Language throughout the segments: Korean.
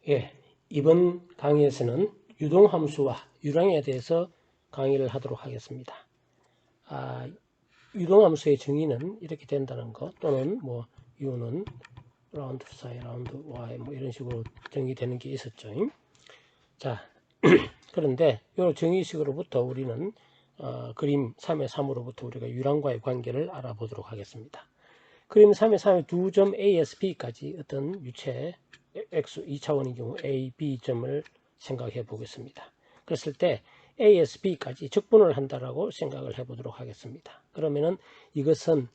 예, 이번 강의에서는 유동함수와 유랑에 대해서 강의를 하도록 하겠습니다. 유동함수의 정의는 이렇게 된다는 것, 또는 뭐 U는 라운드 psi, 라운드 y 뭐 이런 식으로 정의되는 게 있었죠. 자, 그런데 이 정의식으로부터 우리는 그림 3의 3으로부터 우리가 유랑과의 관계를 알아보도록 하겠습니다. 그림 3의 3의 두 점 A에서 B까지 어떤 유체 X 2차원의 경우 A, B점을 생각해 보겠습니다. 그랬을 때 A에서 B까지 적분을 한다라고 생각을 해 보도록 하겠습니다. 그러면은 이것은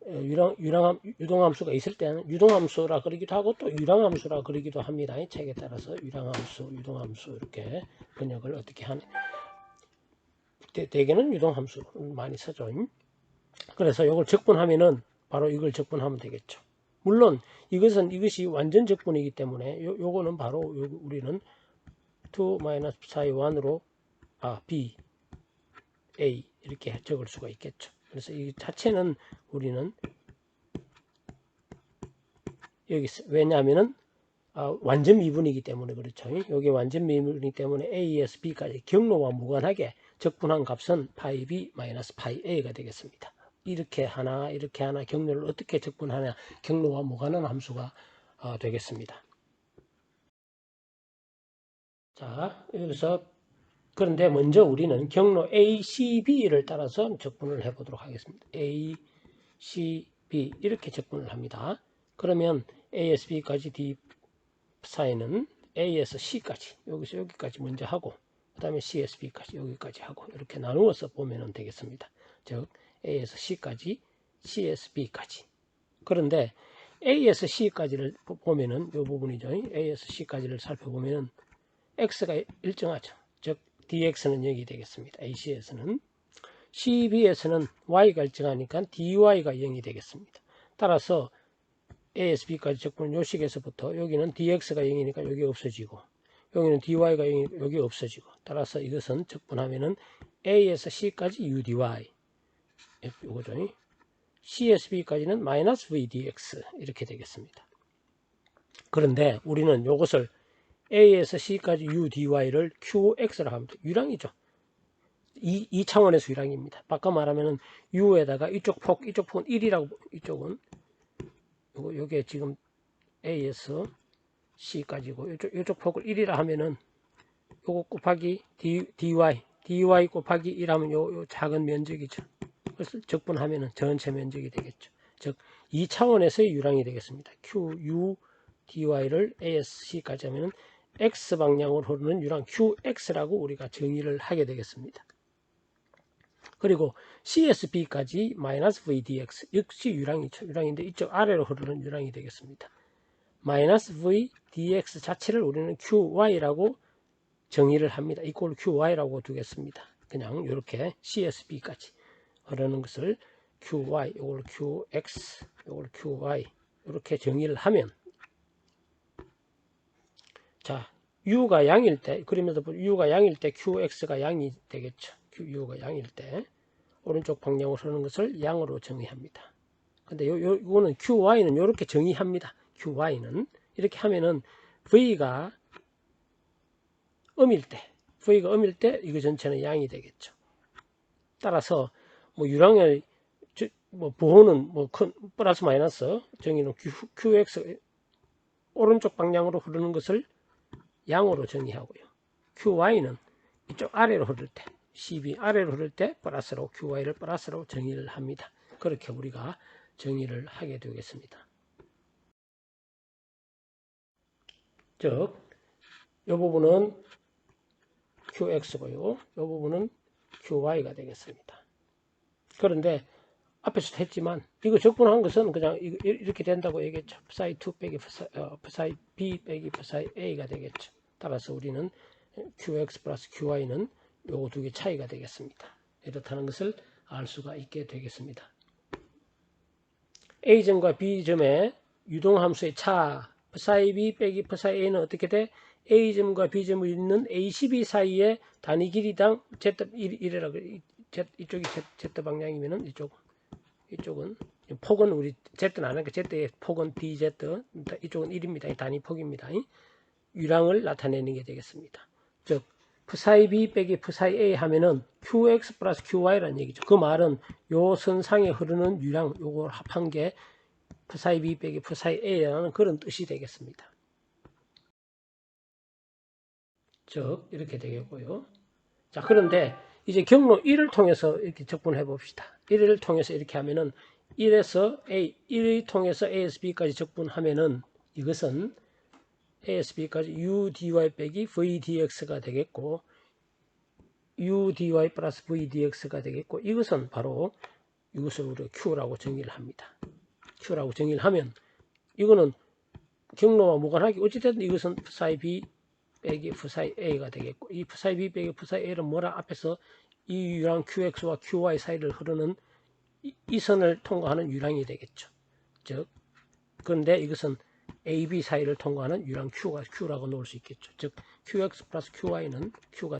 유동함수가 있을 때는 유동함수라 그러기도 하고 또 유랑함수라 그러기도 합니다. 이 책에 따라서 유랑함수, 유동함수 이렇게 번역을 어떻게 하는 대개는 유동함수 많이 쓰죠. 그래서 이걸 적분하면은 바로 이걸 적분하면 되겠죠. 물론 이것이 완전 적분이기 때문에 요거는 바로 우리는 2-psi1으로 b a 이렇게 적을 수가 있겠죠. 그래서 이 자체는 우리는 여기 왜냐하면은 완전 미분이기 때문에 그렇죠. 여기 완전 미분이기 때문에 a에서 b까지 경로와 무관하게 적분한 값은 파이 b 마이너스 파이 a가 되겠습니다. 이렇게 하나 경로를 어떻게 적분하냐, 경로와 무관한 함수가 되겠습니다. 자, 여기서 그런데 먼저 우리는 경로 A, C, B를 따라서 적분을 해보도록 하겠습니다. A, C, B 이렇게 적분을 합니다. 그러면 A에서 B까지 D 사이는 A에서 C까지 여기서 여기까지 먼저 하고 그 다음에 C에서 B까지 여기까지 하고 이렇게 나누어서 보면 되겠습니다. 즉 A에서 C까지, C에서 B까지. 그런데 A에서 C까지를 보면은 이 부분이죠. A에서 C까지를 살펴보면은 X가 일정하죠. 즉 dx는 여기 되겠습니다. AC에서는. CB에서는 y가 일정하니까 dy가 0이 되겠습니다. 따라서 A에서 B까지 적분은 요 식에서부터 여기는 dx가 0이니까 여기 없어지고 여기는 dy가 0이니까 여기 없어지고 따라서 이것은 적분하면은 A에서 C까지 udy 요거죠. C에서 B까지는 마이너스 vdx 이렇게 되겠습니다. 그런데 우리는 이것을 A에서 C까지 udy를 qx라 합니다. 유랑이죠. 2차원에서 유랑입니다. 바꿔 말하면 u에다가 이쪽은 1이라고, 이쪽은 요게 지금 A에서 C까지고 이쪽 폭을 1이라 하면은 요거 곱하기 dy 곱하기 1 하면 요 작은 면적이죠. 그래서 적분하면은 전체 면적이 되겠죠. 즉 2차원에서의 유랑이 되겠습니다. qu dy를 A에서 C까지 하면은 x방향으로 흐르는 유랑 qx라고 우리가 정의를 하게 되겠습니다. 그리고 CSB까지 마이너스 VDX 역시 유랑인데 이쪽 아래로 흐르는 유랑이 되겠습니다. 마이너스 VDX 자체를 우리는 QY라고 정의를 합니다. 이꼴 QY라고 두겠습니다. 그냥 이렇게 CSB까지 흐르는 것을 QY, 이걸 QX, 이걸 QY 이렇게 정의를 하면 자 U가 양일 때 그러면서 U가 양일 때 QX가 양이 되겠죠. U가 양일 때 오른쪽 방향으로 흐르는 것을 양으로 정의합니다. 근데 요거는 QY는 이렇게 정의합니다. QY는 이렇게 하면은 V가 음일 때 이거 전체는 양이 되겠죠. 따라서 뭐 유랑의 뭐 부호는 뭐 큰 플러스 마이너스 정의는 QX 오른쪽 방향으로 흐르는 것을 양으로 정의하고요. QY는 이쪽 아래로 흐를 때 CB 아래로 흐를 때 플러스로 QY를 플러스로 정의를 합니다. 그렇게 우리가 정의를 하게 되겠습니다. 즉, 이 부분은 QX고요. 이 부분은 QY가 되겠습니다. 그런데 앞에서도 했지만 이거 적분한 것은 그냥 이렇게 된다고 얘기했죠. psi 2 빼기 psi B 빼기 psi A가 되겠죠. 따라서 우리는 QX 플러스 QY는 요거 두 개 차이가 되겠습니다. 이렇다는 것을 알 수가 있게 되겠습니다. A점과 B점의 유동함수의 차 psi B 빼기 psi A는 어떻게 돼? A점과 B점을 잇는 ACB 사이의 단위 길이당 Z1이라고 이쪽이 Z 방향이면은 이쪽은 폭은 우리 Z는 안 하니까 Z의 폭은 DZ 이쪽은 1입니다. 단위 폭입니다. 유랑을 나타내는 게 되겠습니다. 즉 psi b 빼기 psi a 하면은 qx 플러스 qy라는 얘기죠. 그 말은 요 선상에 흐르는 유랑 요걸 합한 게 psi b 빼기 psi a라는 그런 뜻이 되겠습니다. 즉 이렇게 되겠고요. 자, 그런데 이제 경로 1을 통해서 이렇게 접근해 봅시다. 1을 통해서 이렇게 하면은 1을 통해서 AS B까지 접근하면은 이것은 AS B까지 U dy 빼기 V dx가 되겠고 U dy 플러스 V dx가 되겠고 이것은 바로 이것을 우리가 Q라고 정의를 합니다. Q라고 정의를 하면 이거는 경로와 무관하게 어찌됐든 이것은 psi B 빼기 psi A가 되겠고 이 psi B 빼기 psi A는 뭐라 앞에서 이 유랑 QX와 QY 사이를 흐르는 이 선을 통과하는 유랑이 되겠죠. 즉 그런데 이것은 AB 사이를 통과하는 유랑 Q가 Q라고 놓을 수 있겠죠. 즉 QX 플러스 QY는 Q가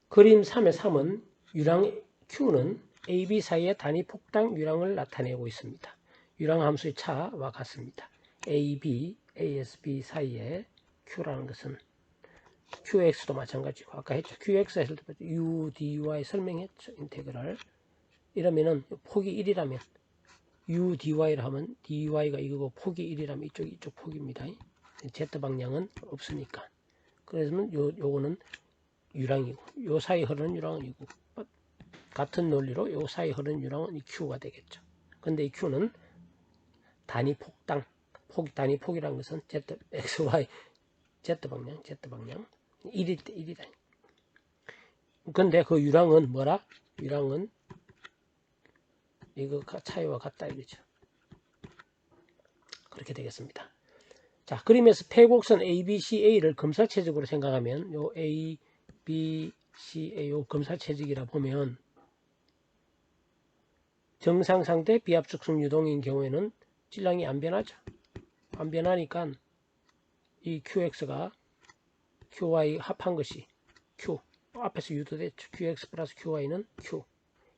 그림 3의 3은 유랑 Q는 AB 사이의 단위 폭당 유랑을 나타내고 있습니다. 유랑 함수의 차와 같습니다. AB, ASB 사이에 Q라는 것은 QX도 마찬가지고 아까 했죠. QX 했을 때 U, dy 설명했죠. 인테그랄. 이러면은 폭이 1이라면 U, dy를 하면 dy가 이거고 폭이 1이라면 이쪽 폭입니다. Z 방향은 없으니까. 그래서 요거는 유랑이고 요 사이 흐르는 유랑은 이고 같은 논리로 요 사이 흐르는 유랑은 이 Q가 되겠죠. 근데 이 Q는 단위 폭당 단위 폭이라는 것은 Z, X, Y, Z 방향 1일 때 1이다. 근데 그 유랑은 뭐라? 유랑은 이거 차이와 같다 이거죠. 그렇게 되겠습니다. 자, 그림에서 폐곡선 ABCA를 검사체적으로 생각하면 요 ABCA 요 검사체적이라 보면 정상 상태 비압축성 유동인 경우에는 질량이 안 변하죠. 안 변하니까 이 QX가 QY 합한 것이 Q 앞에서 유도됐죠. QX 플러스 QY는 Q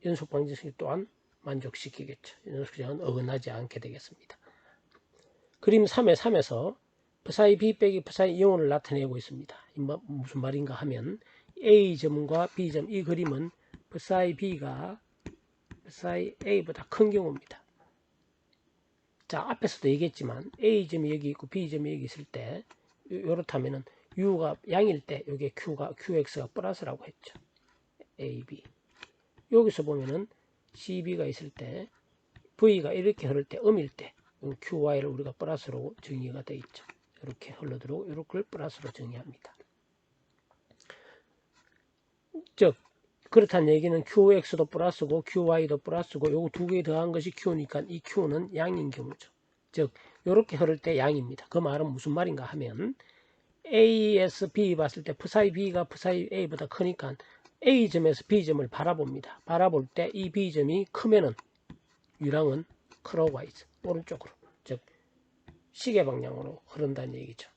연속 방정식 또한 만족시키겠죠. 연속식은 어긋나지 않게 되겠습니다. 그림 3의 3에서 psi B 빼기 psi 이온을 나타내고 있습니다. 무슨 말인가 하면 A점과 B점 이 그림은 psi B가 psi A보다 큰 경우입니다. 자, 앞에서도 얘기했지만 A점이 여기 있고 B점이 여기 있을 때 이렇다면은 U가 양일 때 이게 QX가 플러스라고 했죠. AB. 여기서 보면은 CB가 있을 때 V가 이렇게 흐를 때 음일 때 QY를 우리가 플러스로 정의가 되어 있죠. 이렇게 흘러들어오고 이렇게 플러스로 정의합니다. 즉 그렇다는 얘기는 QX도 플러스고 QY도 플러스고 요거 두 개 더한 것이 Q니까 이 Q는 양인 경우죠. 즉 이렇게 흐를 때 양입니다. 그 말은 무슨 말인가 하면 ASB 봤을 때 psi B가 psi A보다 크니까 A점에서 B점을 바라봅니다. 바라볼 때 이 B점이 크면은 유랑은 클로크와이즈 오른쪽으로 즉 시계 방향으로 흐른다는 얘기죠.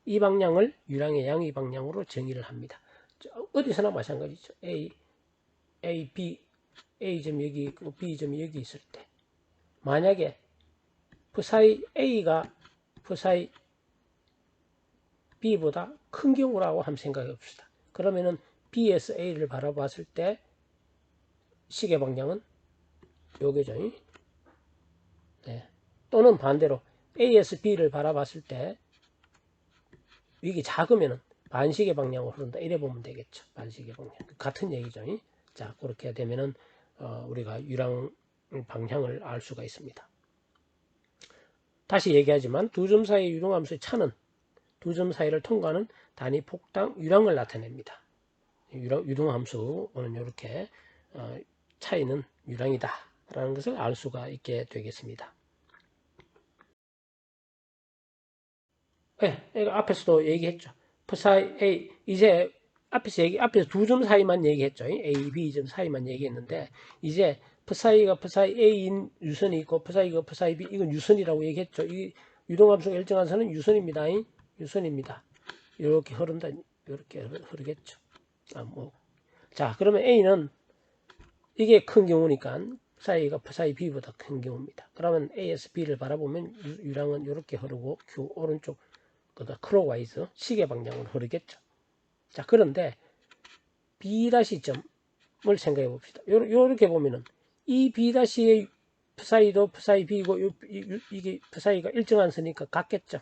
이 방향을 유랑의 양의 방향으로 정의를 합니다. 어디서나 마찬가지죠. A점이 여기 있고 B점이 여기 있을 때 만약에 psi A가 psi B보다 큰 경우라고 한번 생각해 봅시다. 그러면은 B에서 A를 바라봤을 때 시계 방향은 요게죠. 네. 또는 반대로 A에서 B를 바라봤을 때 이게 작으면은 반시계 방향으로 흐른다. 이래 보면 되겠죠. 반시계 방향. 같은 얘기죠. 자, 그렇게 되면은 우리가 유랑 방향을 알 수가 있습니다. 다시 얘기하지만 두 점 사이의 유동함수의 차는 두 점 사이를 통과하는 단위 폭당 유랑을 나타냅니다. 유동함수는 이렇게 차이는 유랑이다 라는 것을 알 수가 있게 되겠습니다. 네, 앞에서도 얘기했죠. psi A 이제 앞에서 두 점 사이만 얘기했죠. A, B 점 사이만 얘기했는데 이제 psi가 psi A인 유선이 있고 psi가 psi B 이건 유선이라고 얘기했죠. 이 유동함수가 일정한 선은 유선입니다. 유선입니다. 이렇게 흐른다. 이렇게 흐르겠죠. 자, 그러면 A는 이게 큰 경우니까 psi가 psi B보다 큰 경우입니다. 그러면 AS B를 바라보면 유랑은 이렇게 흐르고 Q 오른쪽 그러니까 클록와이즈 시계 방향으로 흐르겠죠. 자, 그런데 B-점을 생각해 봅시다. 요렇게 보면은 이 B-의 psi도 psi B고 이게 psi가 일정한 선이니까 같겠죠.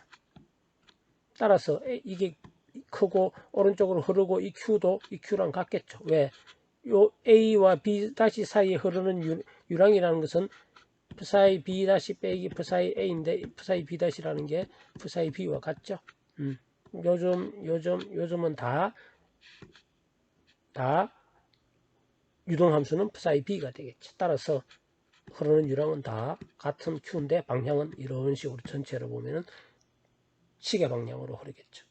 따라서 이게 크고 오른쪽으로 흐르고 이 Q도 이 Q랑 같겠죠. 왜? 요 A와 B 사이에 흐르는 유랑이라는 것은 psi B 빼기 psi A인데 psi B라는 게 psi B와 같죠. 요즘은 다 유동함수는 psi B가 되겠죠. 따라서 흐르는 유랑은 다 같은 Q인데 방향은 이런 식으로 전체로 보면은 시계 방향으로 흐르겠죠.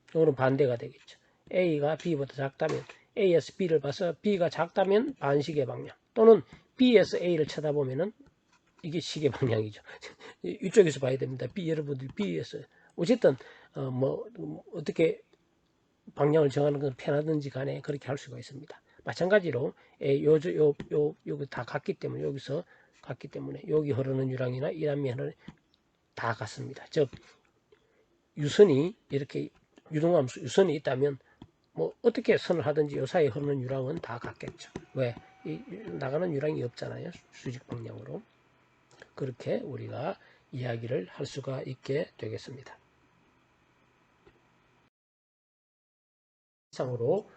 이거는 반대가 되겠죠. A가 B보다 작다면 A에서 B를 봐서 B가 작다면 반시계 방향 또는 B에서 A를 쳐다보면은 이게 시계 방향이죠. 이쪽에서 봐야 됩니다. 여러분들 B에서 어쨌든 어떻게 방향을 정하는 건 편하든지 간에 그렇게 할 수가 있습니다. 마찬가지로 요거 다 같기 때문에 여기서 같기 때문에 여기 흐르는 유랑이나 이 단면은 다 같습니다. 즉 유선이 이렇게 유동함수 유선이 있다면 뭐 어떻게 선을 하든지 요 사이에 흐르는 유랑은 다 같겠죠. 왜? 나가는 유랑이 없잖아요. 수직 방향으로. 그렇게 우리가 이야기를 할 수가 있게 되겠습니다. 이상으로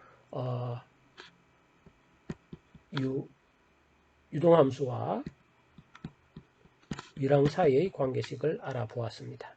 유동함수와 유랑 사이의 관계식을 알아보았습니다.